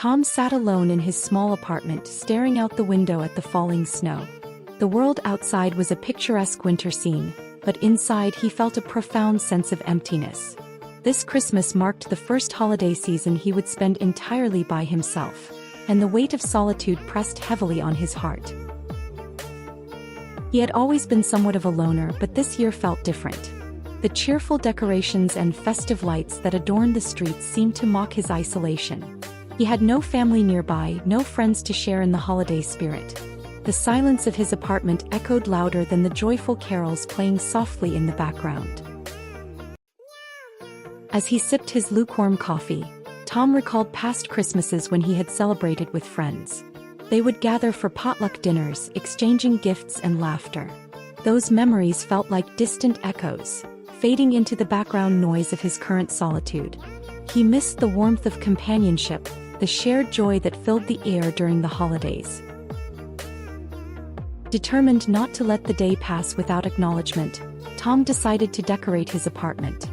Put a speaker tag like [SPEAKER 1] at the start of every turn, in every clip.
[SPEAKER 1] Tom sat alone in his small apartment, staring out the window at the falling snow. The world outside was a picturesque winter scene, but inside he felt a profound sense of emptiness. This Christmas marked the first holiday season he would spend entirely by himself, and the weight of solitude pressed heavily on his heart. He had always been somewhat of a loner, but this year felt different. The cheerful decorations and festive lights that adorned the streets seemed to mock his isolation. He had no family nearby, no friends to share in the holiday spirit. The silence of his apartment echoed louder than the joyful carols playing softly in the background. As he sipped his lukewarm coffee, Tom recalled past Christmases when he had celebrated with friends. They would gather for potluck dinners, exchanging gifts and laughter. Those memories felt like distant echoes, fading into the background noise of his current solitude. He missed the warmth of companionship, the shared joy that filled the air during the holidays. Determined not to let the day pass without acknowledgement, Tom decided to decorate his apartment.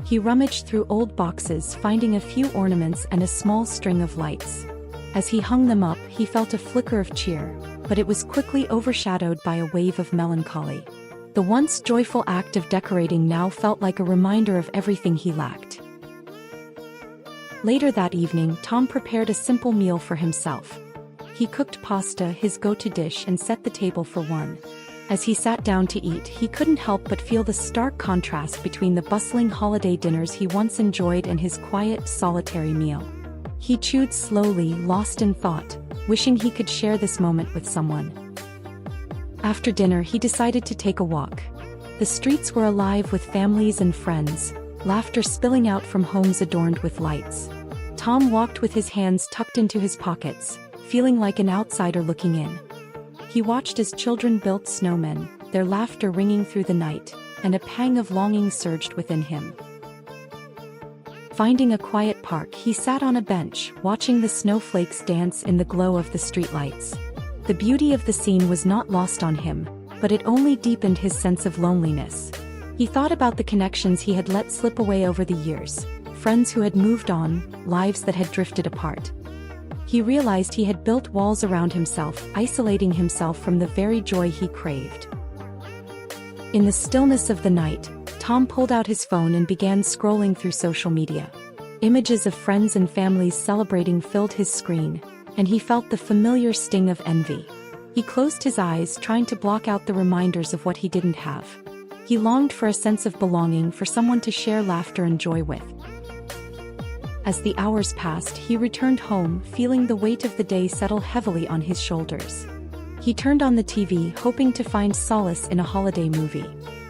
[SPEAKER 1] He rummaged through old boxes, finding a few ornaments and a small string of lights. As he hung them up, he felt a flicker of cheer, but it was quickly overshadowed by a wave of melancholy. The once joyful act of decorating now felt like a reminder of everything he lacked. Later that evening, Tom prepared a simple meal for himself. He cooked pasta, his go-to dish, and set the table for one. As he sat down to eat, he couldn't help but feel the stark contrast between the bustling holiday dinners he once enjoyed and his quiet, solitary meal. He chewed slowly, lost in thought, wishing he could share this moment with someone. After dinner, he decided to take a walk. The streets were alive with families and friends, laughter spilling out from homes adorned with lights. Tom walked with his hands tucked into his pockets, feeling like an outsider looking in. He watched as children built snowmen, their laughter ringing through the night, and a pang of longing surged within him. Finding a quiet park, he sat on a bench, watching the snowflakes dance in the glow of the streetlights. The beauty of the scene was not lost on him, but it only deepened his sense of loneliness. He thought about the connections he had let slip away over the years, friends who had moved on, lives that had drifted apart. He realized he had built walls around himself, isolating himself from the very joy he craved. In the stillness of the night, Tom pulled out his phone and began scrolling through social media. Images of friends and families celebrating filled his screen, and he felt the familiar sting of envy. He closed his eyes, trying to block out the reminders of what he didn't have. He longed for a sense of belonging, for someone to share laughter and joy with. As the hours passed, he returned home, feeling the weight of the day settle heavily on his shoulders. He turned on the TV, hoping to find solace in a holiday movie.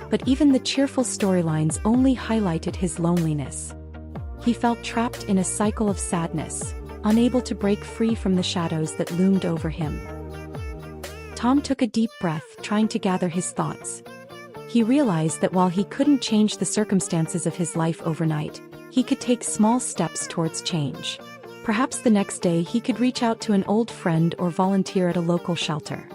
[SPEAKER 1] But even the cheerful storylines only highlighted his loneliness. He felt trapped in a cycle of sadness, unable to break free from the shadows that loomed over him. Tom took a deep breath, trying to gather his thoughts. He realized that while he couldn't change the circumstances of his life overnight, he could take small steps towards change. Perhaps the next day he could reach out to an old friend or volunteer at a local shelter.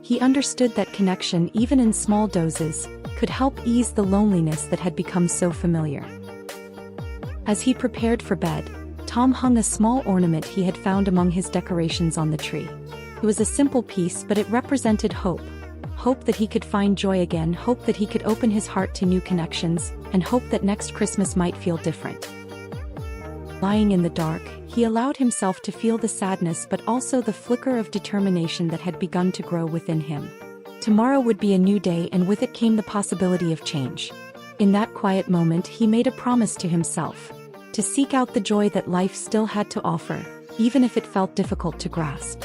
[SPEAKER 1] He understood that connection, even in small doses, could help ease the loneliness that had become so familiar. As he prepared for bed, Tom hung a small ornament he had found among his decorations on the tree. It was a simple piece, but it represented hope. Hope that he could find joy again, hope that he could open his heart to new connections, and hope that next Christmas might feel different. Lying in the dark, he allowed himself to feel the sadness but also the flicker of determination that had begun to grow within him. Tomorrow would be a new day, and with it came the possibility of change. In that quiet moment, he made a promise to himself to seek out the joy that life still had to offer, even if it felt difficult to grasp.